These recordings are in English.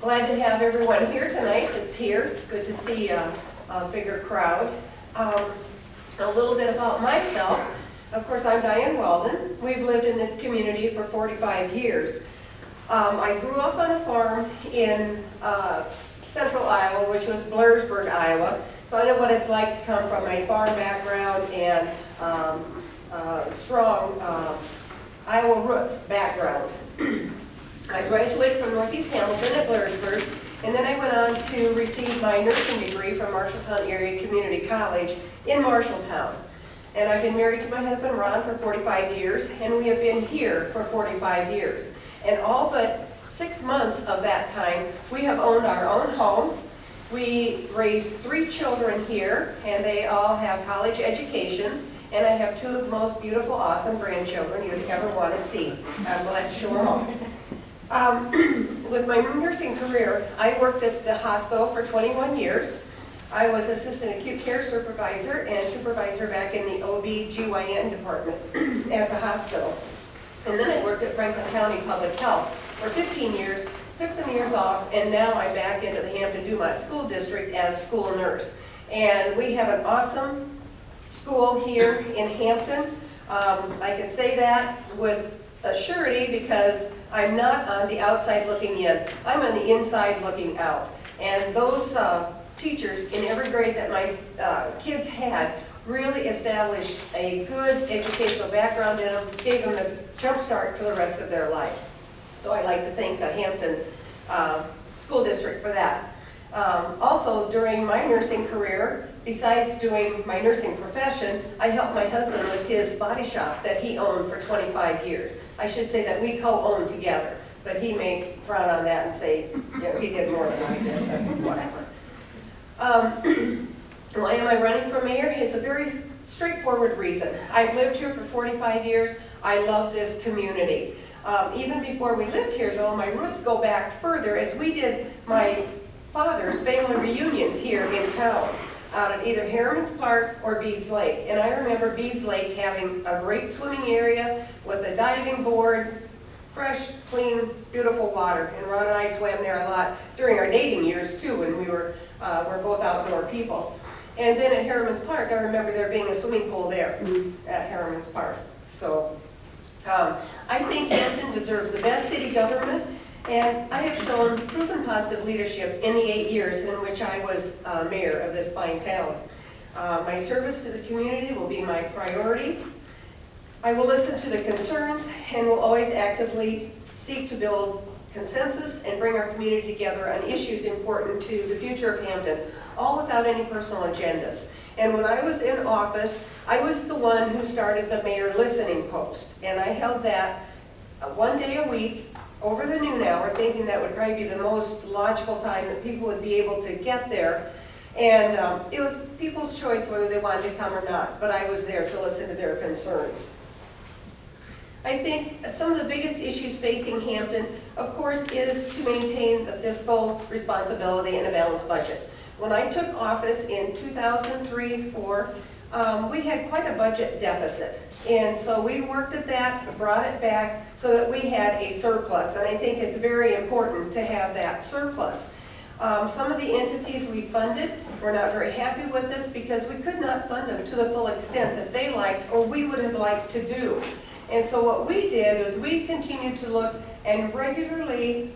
Glad to have everyone here tonight that's here. It's good to see a bigger crowd. A little bit about myself. Of course, I'm Diane Weldin. We've lived in this community for 45 years. I grew up on a farm in central Iowa, which was Blairsburg, Iowa. So I know what it's like to come from a farm background and strong Iowa roots background. I graduated from Northeast Hamilton at Blairsburg, and then I went on to receive my nursing degree from Marshalltown Area Community College in Marshalltown. And I've been married to my husband Ron for 45 years, and we have been here for 45 years. And all but 6 months of that time, we have owned our own home. We raised 3 children here, and they all have college educations. And I have 2 of the most beautiful, awesome grandchildren you'd ever want to see. I'm glad to show them all. With my nursing career, I worked at the hospital for 21 years. I was assistant acute care supervisor and supervisor back in the OB/GYN department at the hospital. And then I worked at Franklin County Public Health for 15 years, took some years off, and now I'm back into the Hampton-Dumont School District as school nurse. And we have an awesome school here in Hampton. I can say that with a surety because I'm not on the outside looking in. I'm on the inside looking out. And those teachers in every grade that my kids had really established a good educational background in them, gave them the jump start for the rest of their life. So I like to thank the Hampton School District for that. Also, during my nursing career, besides doing my nursing profession, I helped my husband with his body shop that he owned for 25 years. I should say that we co-owned together, but he may frown on that and say, you know, he did more than I did, but whatever. Why am I running for mayor? It's a very straightforward reason. I've lived here for 45 years. I love this community. Even before we lived here, though, my roots go back further, as we did my father's family reunions here in town, out at either Harriman's Park or Beads Lake. And I remember Beads Lake having a great swimming area with a diving board, fresh, clean, beautiful water. And Ron and I swam there a lot during our dating years too, when we're both outdoor people. And then at Harriman's Park, I remember there being a swimming pool there at Harriman's Park. So I think Hampton deserves the best city government. And I have shown proven positive leadership in the 8 years in which I was mayor of this fine town. My service to the community will be my priority. I will listen to the concerns and will always actively seek to build consensus and bring our community together on issues important to the future of Hampton, all without any personal agendas. And when I was in office, I was the one who started the mayor listening post. And I held that 1 day a week over the noon hour, thinking that would probably be the most logical time that people would be able to get there. And it was people's choice whether they wanted to come or not, but I was there to listen to their concerns. I think some of the biggest issues facing Hampton, of course, is to maintain the fiscal responsibility and a balanced budget. When I took office in 2003-04, we had quite a budget deficit. And so we worked at that, brought it back so that we had a surplus. And I think it's very important to have that surplus. Some of the entities we funded were not very happy with us because we could not fund them to the full extent that they liked or we would have liked to do. And so what we did is we continued to look and regularly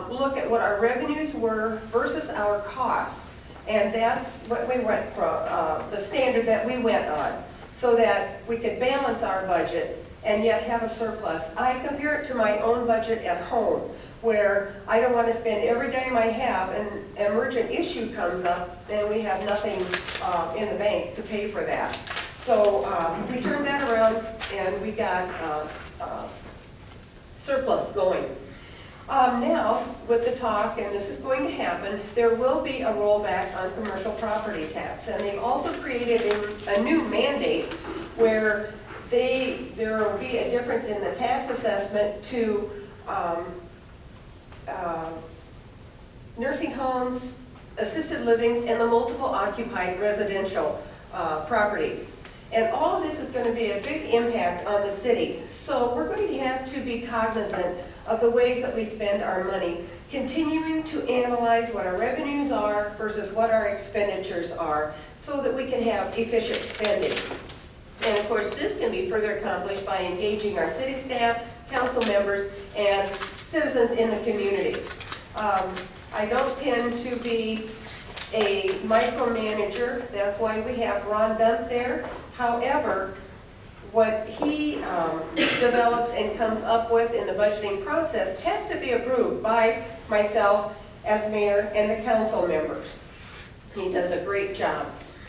look at what our revenues were versus our costs. And that's what we went from, the standard that we went on, so that we could balance our budget and yet have a surplus. I compare it to my own budget at home, where I don't want to spend every dime I have and an emergent issue comes up and we have nothing in the bank to pay for that. So we turned that around and we got surplus going. Now, with the talk, and this is going to happen, there will be a rollback on commercial property tax. And they've also created a new mandate where there will be a difference in the tax assessment to nursing homes, assisted livings, and the multiple occupied residential properties. And all of this is going to be a big impact on the city. So we're going to have to be cognizant of the ways that we spend our money, continuing to analyze what our revenues are versus what our expenditures are so that we can have efficient spending. And of course, this can be further accomplished by engaging our city staff, council members, and citizens in the community. I don't tend to be a micromanager. That's why we have Ron Dunt there. However, what he develops and comes up with in the budgeting process has to be approved by myself as mayor and the council members. He does a great job.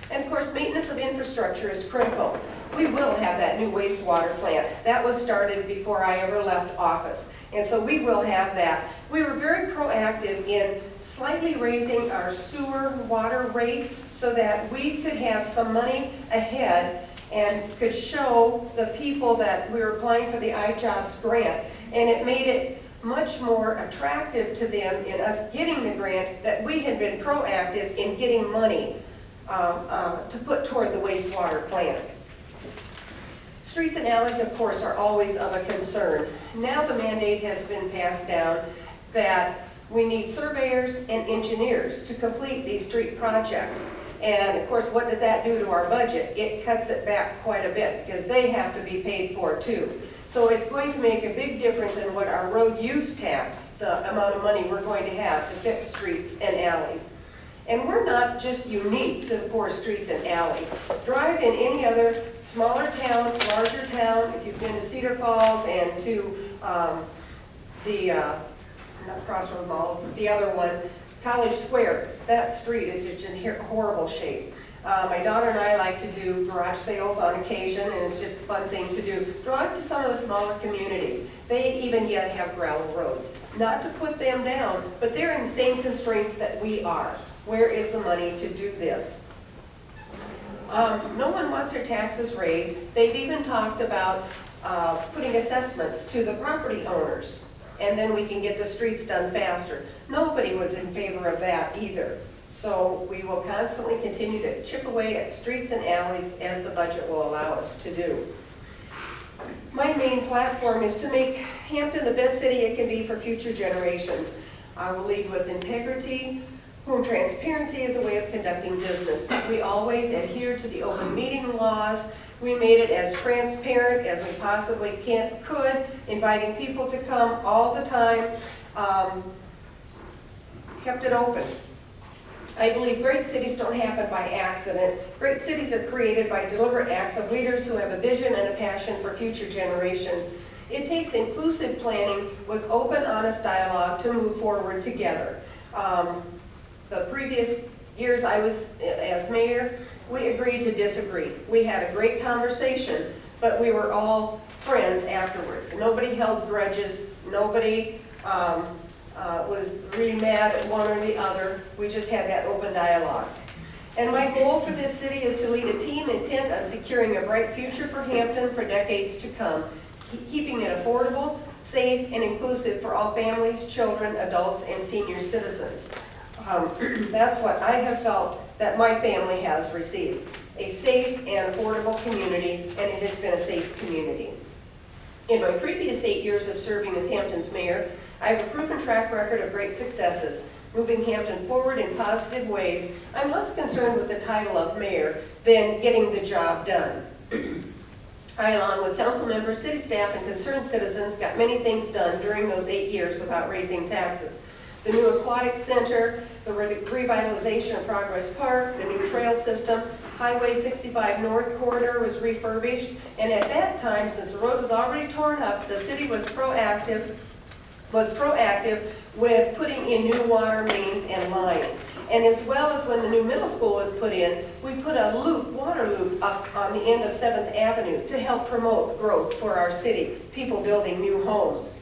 And of course, maintenance of infrastructure is critical. We will have that new wastewater plant. That was started before I ever left office. And so we will have that. We were very proactive in slightly raising our sewer water rates so that we could have some money ahead and could show the people that we were applying for the iJobs grant. And it made it much more attractive to them in us getting the grant that we had been proactive in getting money to put toward the wastewater plant. Streets and alleys, of course, are always of a concern. Now the mandate has been passed down that we need surveyors and engineers to complete these street projects. And of course, what does that do to our budget? It cuts it back quite a bit because they have to be paid for too. So it's going to make a big difference in what our road use tax, the amount of money we're going to have to fix streets and alleys. And we're not just unique to the poor streets and alleys. Drive in any other smaller town, larger town, if you've been to Cedar Falls and to not Crossroad Mall, the other one, College Square. That street is just in horrible shape. My daughter and I like to do garage sales on occasion, and it's just a fun thing to do. Drive to some of the smaller communities. They even yet have gravel roads. Not to put them down, but they're in the same constraints that we are. Where is the money to do this? No one wants their taxes raised. They've even talked about putting assessments to the property owners, and then we can get the streets done faster. Nobody was in favor of that either. So we will constantly continue to chip away at streets and alleys as the budget will allow us to do. My main platform is to make Hampton the best city it can be for future generations. I will lead with integrity, whom transparency is a way of conducting business. We always adhere to the open meeting laws. We made it as transparent as we possibly could, inviting people to come all the time, kept it open. I believe great cities don't happen by accident. Great cities are created by deliberate acts of leaders who have a vision and a passion for future generations. It takes inclusive planning with open, honest dialogue to move forward together. The previous years I was as mayor, we agreed to disagree. We had a great conversation, but we were all friends afterwards. Nobody held grudges. Nobody was really mad at one or the other. We just had that open dialogue. And my goal for this city is to lead a team intent on securing a bright future for Hampton for decades to come, keeping it affordable, safe, and inclusive for all families, children, adults, and senior citizens. That's what I have felt that my family has received. A safe and affordable community, and it has been a safe community. In my previous 8 years of serving as Hampton's mayor, I have a proven track record of great successes, moving Hampton forward in positive ways. I'm less concerned with the title of mayor than getting the job done. I, along with council members, city staff, and concerned citizens, got many things done during those 8 years without raising taxes. The new aquatic center, the revitalization of Progress Park, the new trail system, Highway 65 North Corridor was refurbished, and at that time, since the road was already torn up, the city was proactive with putting in new water mains and lines. And as well as when the new middle school was put in, we put a water loop up on the end of 7th Avenue to help promote growth for our city, people building new homes.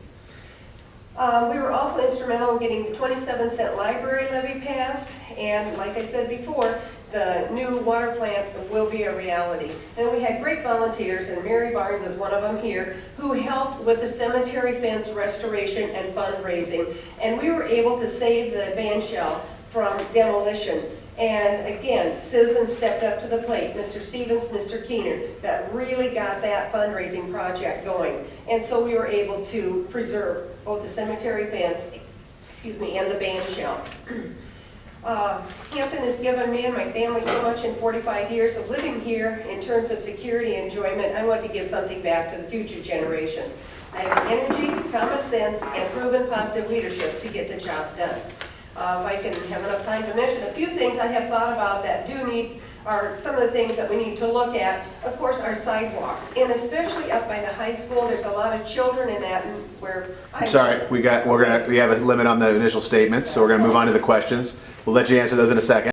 We were also instrumental in getting the 27-cent library levy passed, and like I said before, the new water plant will be a reality. And we had great volunteers, and Mary Barnes is one of them here, who helped with the cemetery fence restoration and fundraising. And we were able to save the band shell from demolition. And again, citizens stepped up to the plate, Mr. Stevens, Mr. Keener, that really got that fundraising project going. And so we were able to preserve both the cemetery fence, and the band shell. Hampton has given me and my family so much in 45 years of living here in terms of security and enjoyment. I want to give something back to the future generations. I have the energy, common sense, and proven positive leadership to get the job done. If I can have enough time to mention a few things I have thought about that do need, are some of the things that we need to look at. Of course, our sidewalks, and especially up by the high school, there's a lot of children in that where I'm sorry, we have a limit on the initial statements, so we're gonna move on to the questions. We'll let you answer those in a second.